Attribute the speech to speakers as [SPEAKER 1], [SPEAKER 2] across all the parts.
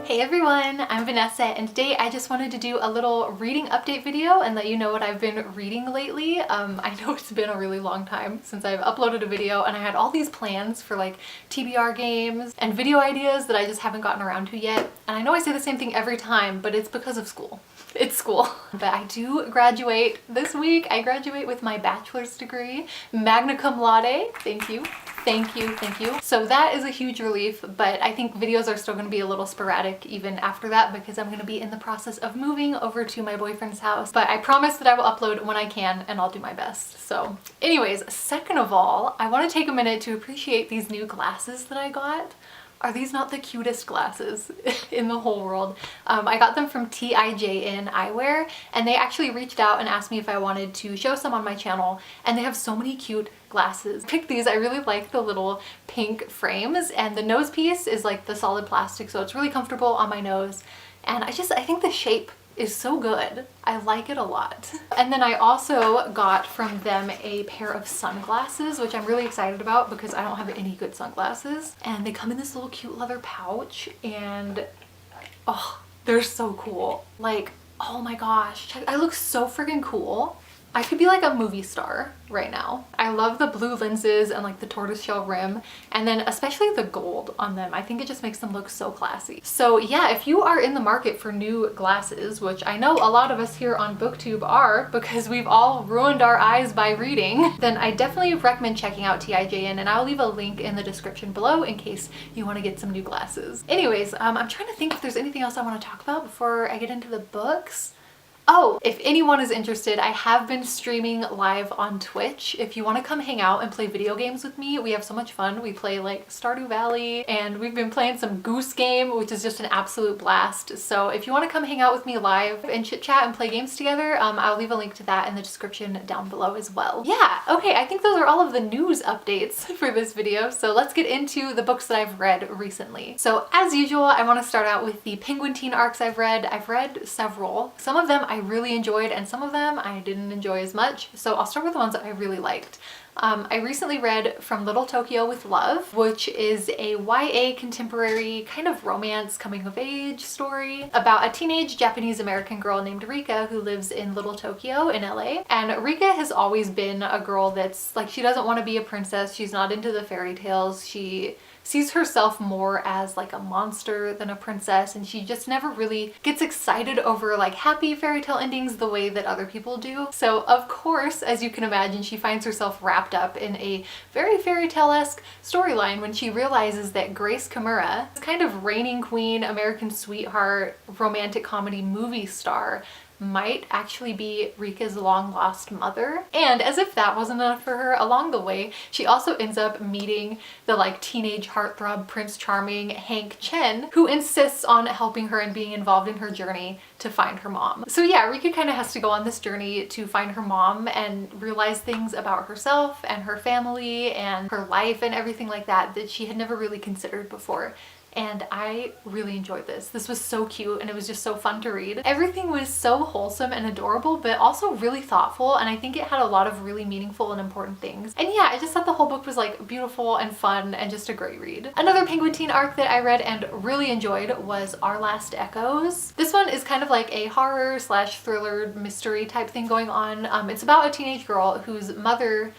[SPEAKER 1] Hey everyone, I'm Vanessa, and today I just wanted to do a little reading update video and let you know what I've been reading lately. I know it's been a really long time since I've uploaded a video, and I had all these plans for like TBR games and video ideas that I just haven't gotten around to yet. And I know I say the same thing every time, but it's because of school. It's school. But I do graduate this week. I graduate with my bachelor's degree, magna cum laude. Thank you. Thank you, thank you. So that is a huge relief, but I think videos are still going to be a little sporadic even after that because I'm going to be in the process of moving over to my boyfriend's house. But I promise that I will upload when I can and I'll do my best. So anyways, second of all, I want to take a minute to appreciate these new glasses that I got. Are these not the cutest glasses in the whole world? I got them from TIJN Eyewear, and they actually reached out and asked me if I wanted to show some on my channel, and they have so many cute glasses. I picked these. I really like the little pink frames, and the nose piece is like the solid plastic, so it's really comfortable on my nose, and I think the shape is so good. I like it a lot. And then I also got from them a pair of sunglasses, which I'm really excited about because I don't have any good sunglasses. And they come in this little cute leather pouch, and oh, they're so cool. Like, oh my gosh, I look so freaking cool. I could be like a movie star right now. I love the blue lenses and like the tortoiseshell rim, and then especially the gold on them. I think it just makes them look so classy. So yeah, if you are in the market for new glasses, which I know a lot of us here on BookTube are because we've all ruined our eyes by reading, then I definitely recommend checking out TIJN, and I'll leave a link in the description below in case you want to get some new glasses. Anyways, I'm trying to think if there's anything else I want to talk about before I get into the books. Oh, if anyone is interested, I have been streaming live on Twitch. If you want to come hang out and play video games with me, we have so much fun. We play like Stardew Valley, and we've been playing some Goose Game, which is just an absolute blast. So if you want to come hang out with me live and chit chat and play games together, I'll leave a link to that in the description down below as well. Yeah, okay, I think those are all of the news updates for this video. So let's get into the books that I've read recently. So as usual, I want to start out with the Penguin Teen arcs I've read. I've read several. Some of them I really enjoyed, and some of them I didn't enjoy as much. So I'll start with the ones that I really liked. I recently read From Little Tokyo with Love, which is a YA contemporary kind of romance coming of age story about a teenage Japanese American girl named Rika who lives in Little Tokyo in LA. And Rika has always been a girl that's like, she doesn't want to be a princess. She's not into the fairy tales. She sees herself more as like a monster than a princess, and she just never really gets excited over like happy fairy tale endings the way that other people do. So of course, as you can imagine, she finds herself wrapped up in a very fairy tale-esque storyline when she realizes that Grace Kimura, this kind of reigning queen, American sweetheart, romantic comedy movie star, might actually be Rika's long-lost mother. And as if that wasn't enough for her, along the way, she also ends up meeting the like teenage heartthrob Prince Charming Hank Chen, who insists on helping her and being involved in her journey to find her mom. So yeah, Rika kind of has to go on this journey to find her mom and realize things about herself and her family and her life and everything like that that she had never really considered before. And I really enjoyed this. This was so cute, and it was just so fun to read. Everything was so wholesome and adorable, but also really thoughtful, and I think it had a lot of really meaningful and important things. And yeah, I just thought the whole book was like beautiful and fun and just a great read. Another Penguin Teen arc that I read and really enjoyed was Our Last Echoes. This one is kind of like a horror slash thriller mystery type thing going on. It's about a teenage girl whose mother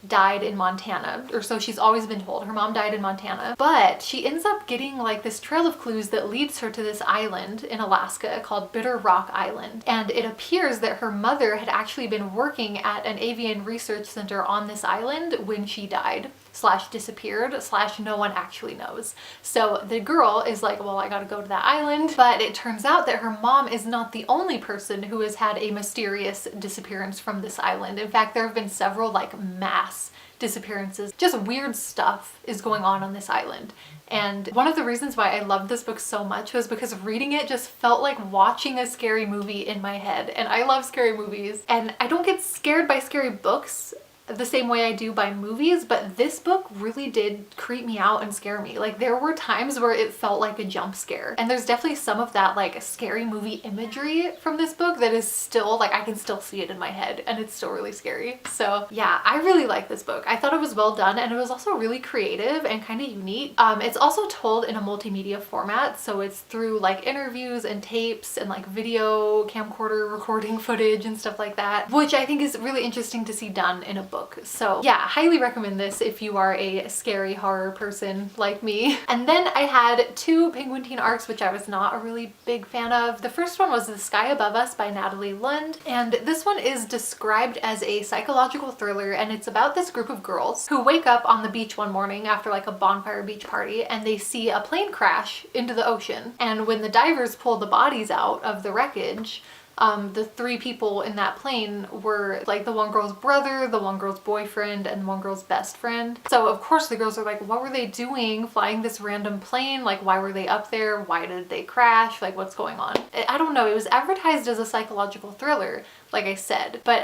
[SPEAKER 1] died in Montana, or so she's always been told. Her mom died in Montana, but she ends up getting like this trail of clues that leads her to this island in Alaska called Bitter Rock Island. And it appears that her mother had actually been working at an avian research center on this island when she died slash disappeared slash no one actually knows. So the girl is like, well, I gotta go to that island. But it turns out that her mom is not the only person who has had a mysterious disappearance from this island. In fact, there have been several like mass disappearances. Just weird stuff is going on this island. And one of the reasons why I loved this book so much was because reading it just felt like watching a scary movie in my head. And I love scary movies, and I don't get scared by scary books the same way I do by movies, but this book really did creep me out and scare me. Like there were times where it felt like a jump scare, and there's definitely some of that like scary movie imagery from this book that is still like, I can still see it in my head and it's still really scary. So yeah, I really like this book. I thought it was well done, and it was also really creative and kind of unique. It's also told in a multimedia format, so it's through like interviews and tapes and like video camcorder recording footage and stuff like that, which I think is really interesting to see done in a book. So yeah, highly recommend this if you are a scary horror person like me. And then I had two Penguin Teen arcs, which I was not a really big fan of. The first one was The Sky Above Us by Natalie Lund, and this one is described as a psychological thriller, and it's about this group of girls who wake up on the beach one morning after like a bonfire beach party, and they see a plane crash into the ocean. And when the divers pull the bodies out of the wreckage, the three people in that plane were like the one girl's brother, the one girl's boyfriend, and one girl's best friend. So of course the girls are like, what were they doing flying this random plane? Like, why were they up there? Why did they crash? Like, what's going on? I don't know. It was advertised as a psychological thriller, like I said, but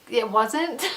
[SPEAKER 1] it wasn't.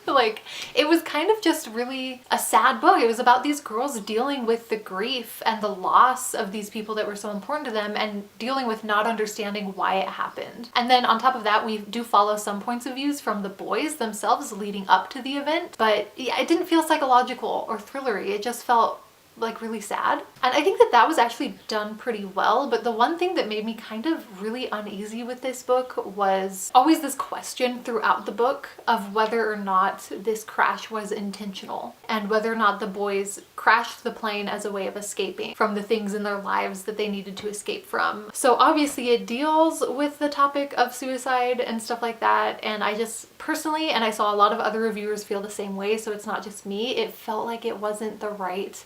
[SPEAKER 1] Like, it was kind of just really a sad book. It was about these girls dealing with the grief and the loss of these people that were so important to them, and dealing with not understanding why it happened. And then on top of that, we do follow some points of views from the boys themselves leading up to the event, but yeah, it didn't feel psychological or thrillery. It just felt like really sad. And I think that that was actually done pretty well, but the one thing that made me kind of really uneasy with this book was always this question throughout the book of whether or not this crash was intentional, and whether or not the boys crashed the plane as a way of escaping from the things in their lives that they needed to escape from. So obviously it deals with the topic of suicide and stuff like that, and I just personally, and I saw a lot of other reviewers feel the same way, so it's not just me, it felt like it wasn't the right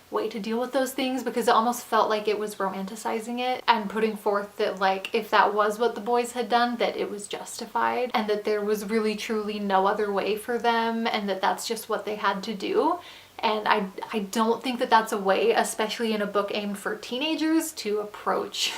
[SPEAKER 1] way to deal with those things, because it almost felt like it was romanticizing it and putting forth that like, if that was what the boys had done, that it was justified, and that there was really truly no other way for them, and that that's just what they had to do. And I don't think that that's a way, especially in a book aimed for teenagers, to approach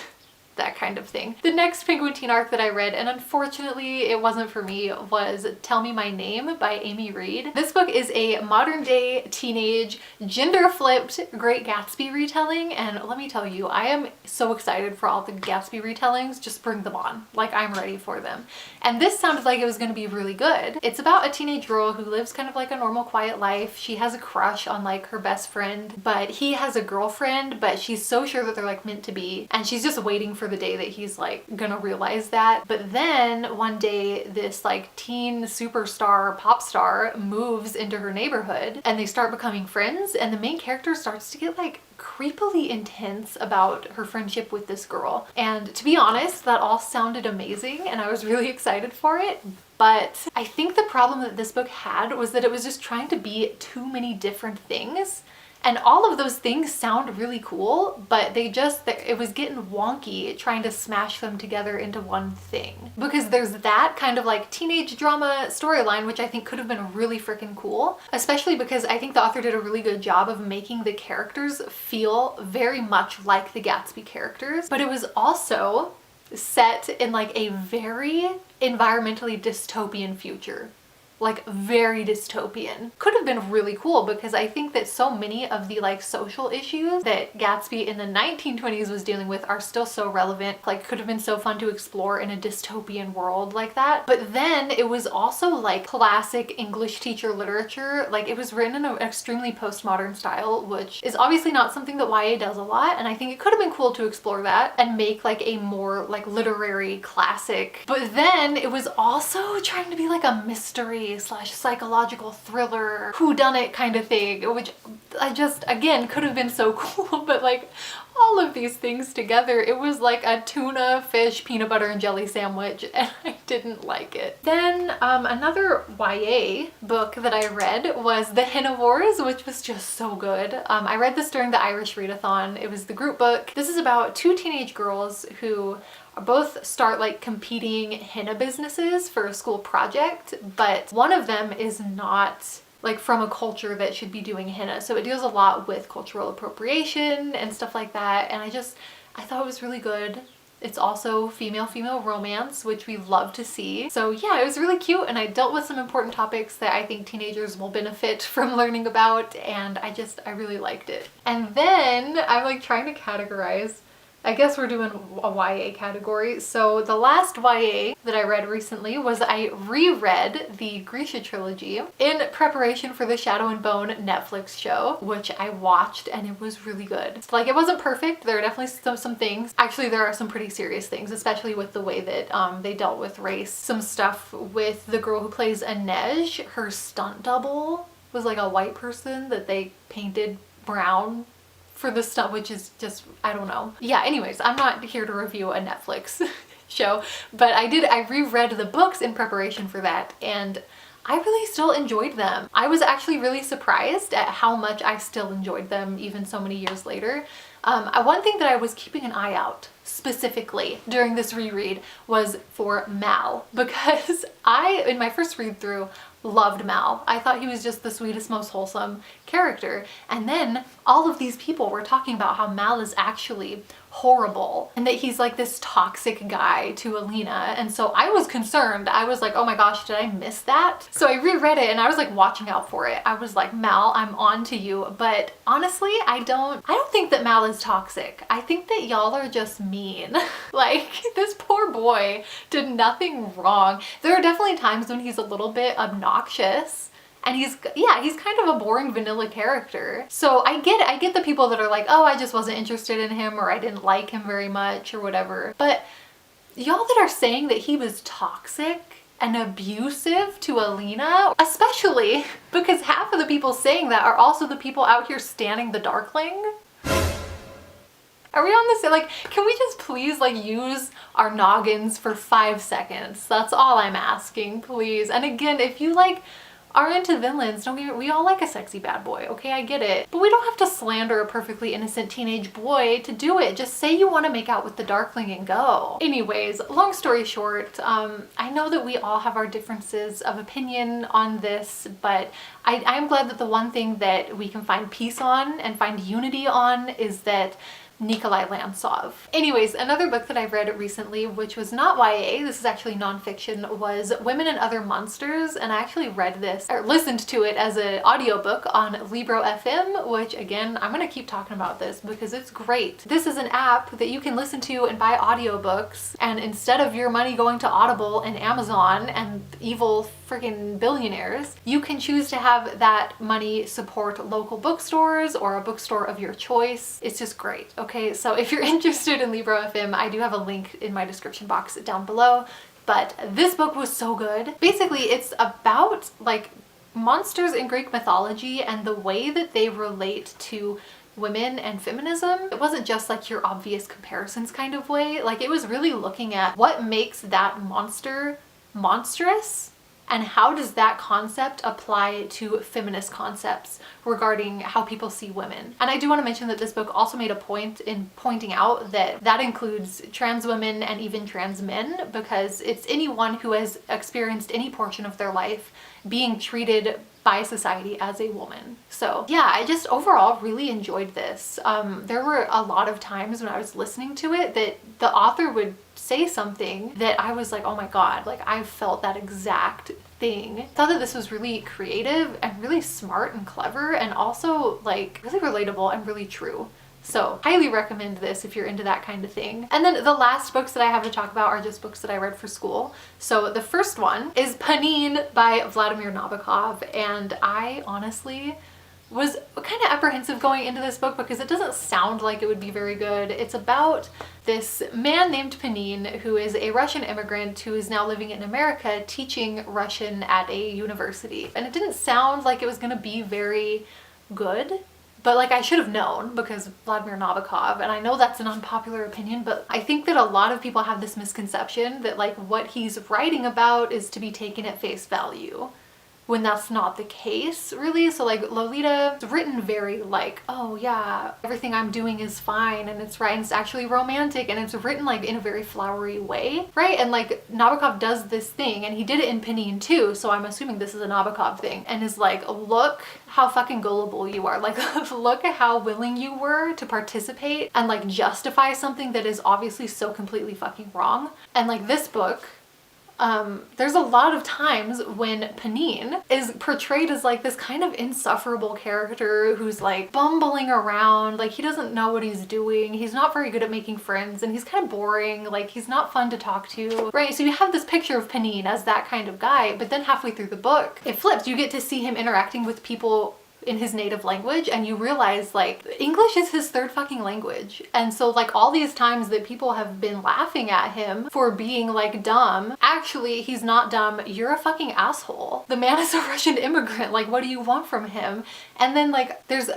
[SPEAKER 1] that kind of thing. The next Penguin Teen arc that I read, and unfortunately it wasn't for me, was Tell Me My Name by Amy Reed. This book is a modern day teenage gender flipped Great Gatsby retelling, and let me tell you, I am so excited for all the Gatsby retellings. Just bring them on. Like, I'm ready for them. And this sounded like it was going to be really good. It's about a teenage girl who lives kind of like a normal quiet life. She has a crush on like her best friend, but he has a girlfriend, but she's so sure that they're like meant to be, and she's just waiting for the day that he's like gonna realize that. But then one day this like teen superstar pop star moves into her neighborhood, and they start becoming friends, and the main character starts to get like creepily intense about her friendship with this girl. And to be honest, that all sounded amazing and I was really excited for it. But I think the problem that this book had was that it was just trying to be too many different things. And all of those things sound really cool, but it was getting wonky trying to smash them together into one thing. Because there's that kind of like teenage drama storyline, which I think could have been really freaking cool, especially because I think the author did a really good job of making the characters feel very much like the Gatsby characters. But it was also set in like a very environmentally dystopian future. Like very dystopian. Could have been really cool, because I think that so many of the like social issues that Gatsby in the 1920s was dealing with are still so relevant. Like, could have been so fun to explore in a dystopian world like that. But then it was also like classic English teacher literature. Like, it was written in an extremely postmodern style, which is obviously not something that YA does a lot, and I think it could have been cool to explore that and make like a more like literary classic. But then it was also trying to be like a mystery / psychological thriller whodunit kind of thing, which I just, again, could have been so cool. But like, all of these things together, it was like a tuna fish peanut butter and jelly sandwich, and I didn't like it. Then another YA book that I read was The Henivores, which was just so good. I read this during the Irish Readathon. It was the group book. This is about two teenage girls who both start like competing henna businesses for a school project, but one of them is not like from a culture that should be doing henna. So it deals a lot with cultural appropriation and stuff like that. And I thought it was really good. It's also female-female romance, which we love to see. So yeah, it was really cute, and I dealt with some important topics that I think teenagers will benefit from learning about, and I really liked it. And then I'm like trying to categorize. I guess we're doing a YA category. So the last YA that I read recently was I reread the Grisha trilogy in preparation for the Shadow and Bone Netflix show, which I watched, and it was really good. Like, it wasn't perfect. There are definitely some things. Actually, there are some pretty serious things, especially with the way that they dealt with race. Some stuff with the girl who plays Inej. Her stunt double was like a white person that they painted brown for the stuff, which is just, I don't know. Yeah, anyways, I'm not here to review a Netflix show, but I reread the books in preparation for that, and I really still enjoyed them. I was actually really surprised at how much I still enjoyed them even so many years later. One thing that I was keeping an eye out specifically during this reread was for Mal, because in my first read through, loved Mal. I thought he was just the sweetest, most wholesome character. And then all of these people were talking about how Mal is actually horrible and that he's like this toxic guy to Alina. And so I was concerned. I was like, oh my gosh, did I miss that? So I reread it and I was like watching out for it. I was like, Mal, I'm on to you. But honestly, I don't think that Mal is toxic. I think that y'all are just mean. Like, this poor boy did nothing wrong. There are definitely times when he's a little bit obnoxious, and he's kind of a boring vanilla character. So I get the people that are like, oh, I just wasn't interested in him, or I didn't like him very much, or whatever. But y'all that are saying that he was toxic and abusive to Alina, especially because half of the people saying that are also the people out here standing the Darkling. Are we on this? Like, can we just please like use our noggins for 5 seconds? That's all I'm asking, please. And again, if you like are into villains, we all like a sexy bad boy, okay? I get it. But we don't have to slander a perfectly innocent teenage boy to do it. Just say you want to make out with the Darkling and go. Anyways, long story short, I know that we all have our differences of opinion on this, but I'm glad that the one thing that we can find peace on and find unity on is that Nikolai Lantsov. Anyways, another book that I've read recently, which was not YA, this is actually nonfiction, was Women and Other Monsters, and I actually read this, or listened to it as an audiobook on Librofm, which again, I'm gonna keep talking about this because it's great. This is an app that you can listen to and buy audiobooks, and instead of your money going to Audible and Amazon and evil freaking billionaires, you can choose to have that money support local bookstores or a bookstore of your choice. It's just great. Okay, so if you're interested in Librofm, I do have a link in my description box down below, but this book was so good. Basically, it's about like monsters in Greek mythology and the way that they relate to women and feminism. It wasn't just like your obvious comparisons kind of way. Like, it was really looking at what makes that monster monstrous, and how does that concept apply to feminist concepts regarding how people see women. And I do want to mention that this book also made a point in pointing out that that includes trans women and even trans men, because it's anyone who has experienced any portion of their life being treated by society as a woman. So yeah, I just overall really enjoyed this. There were a lot of times when I was listening to it that the author would say something that I was like, oh my god, like I felt that exact thing. I thought that this was really creative and really smart and clever, and also like really relatable and really true. So highly recommend this if you're into that kind of thing. And then the last books that I have to talk about are just books that I read for school. So the first one is Panin by Vladimir Nabokov, and I honestly was kind of apprehensive going into this book because it doesn't sound like it would be very good. It's about this man named Panin who is a Russian immigrant who is now living in America teaching Russian at a university. And it didn't sound like it was going to be very good, but like I should have known because Vladimir Nabokov, and I know that's an unpopular opinion, but I think that a lot of people have this misconception that like what he's writing about is to be taken at face value. when that's not the case, really. So like Lolita is written very like, oh yeah, everything I'm doing is fine and it's right, and it's actually romantic, and it's written like in a very flowery way, right? And like Nabokov does this thing, and he did it in Panine too, so I'm assuming this is a Nabokov thing, and is like, look how fucking gullible you are. Like, look at how willing you were to participate and like justify something that is obviously so completely fucking wrong. And like this book, there's a lot of times when Panine is portrayed as like this kind of insufferable character who's like bumbling around, like he doesn't know what he's doing, he's not very good at making friends, and he's kind of boring, like he's not fun to talk to, right? So you have this picture of Panine as that kind of guy, but then halfway through the book, it flips. You get to see him interacting with people in his native language, and you realize like English is his third fucking language. And so like all these times that people have been laughing at him for being like dumb, actually he's not dumb. You're a fucking asshole. The man is a Russian immigrant. Like, what do you want from him? And then like there's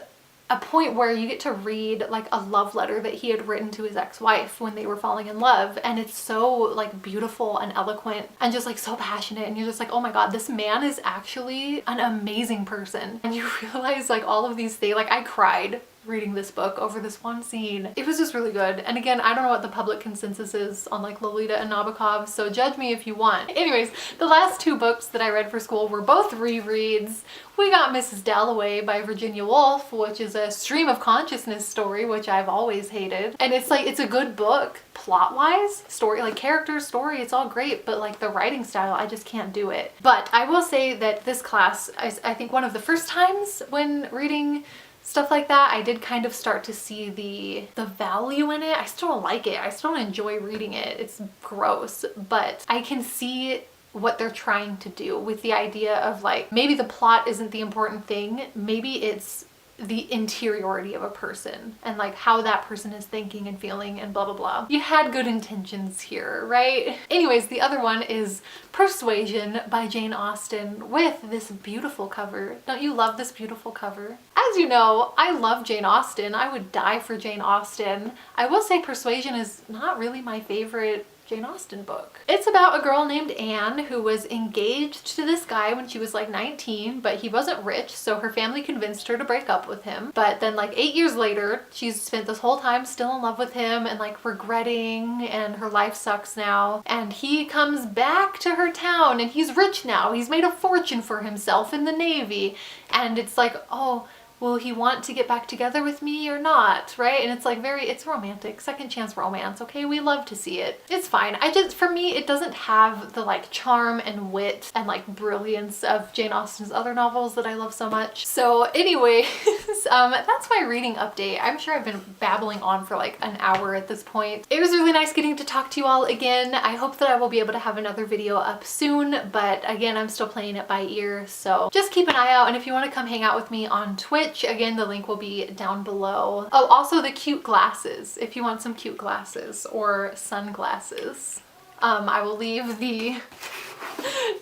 [SPEAKER 1] a point where you get to read like a love letter that he had written to his ex-wife when they were falling in love, and it's so like beautiful and eloquent and just like so passionate, and you're just like, oh my god, this man is actually an amazing person. And you realize like all of these things, like I cried reading this book over this one scene. It was just really good. And again, I don't know what the public consensus is on like Lolita and Nabokov, so judge me if you want. Anyways, the last two books that I read for school were both rereads. We got Mrs. Dalloway by Virginia Woolf, which is a stream of consciousness story, which I've always hated. And it's like, it's a good book plot-wise, story, like character story, it's all great, but like the writing style, I just can't do it. But I will say that this class is, I think, one of the first times when reading stuff like that, I did kind of start to see the value in it. I still don't like it. I still don't enjoy reading it. It's gross, but I can see what they're trying to do with the idea of like, maybe the plot isn't the important thing. Maybe it's the interiority of a person and like how that person is thinking and feeling and blah blah blah. You had good intentions here, right? Anyways, the other one is Persuasion by Jane Austen with this beautiful cover. Don't you love this beautiful cover? As you know, I love Jane Austen. I would die for Jane Austen. I will say Persuasion is not really my favorite Jane Austen book. It's about a girl named Anne who was engaged to this guy when she was like 19, but he wasn't rich, so her family convinced her to break up with him. But then like 8 years later, she's spent this whole time still in love with him and like regretting, and her life sucks now. And he comes back to her town and he's rich now. He's made a fortune for himself in the Navy. And it's like, oh, will he want to get back together with me or not, right? And it's like it's romantic, second chance romance, okay? We love to see it. It's fine. For me, it doesn't have the like charm and wit and like brilliance of Jane Austen's other novels that I love so much. So anyways, that's my reading update. I'm sure I've been babbling on for like an hour at this point. It was really nice getting to talk to you all again. I hope that I will be able to have another video up soon, but again, I'm still playing it by ear, so just keep an eye out. And if you want to come hang out with me on Twitch, again, the link will be down below. Oh, also the cute glasses, if you want some cute glasses or sunglasses. I will leave the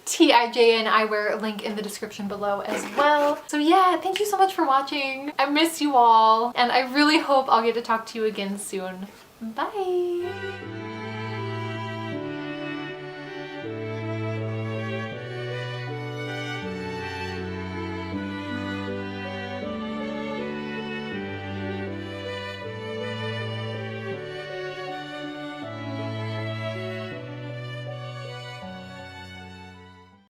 [SPEAKER 1] TIJN eyewear link in the description below as well. So yeah, thank you so much for watching. I miss you all, and I really hope I'll get to talk to you again soon. Bye!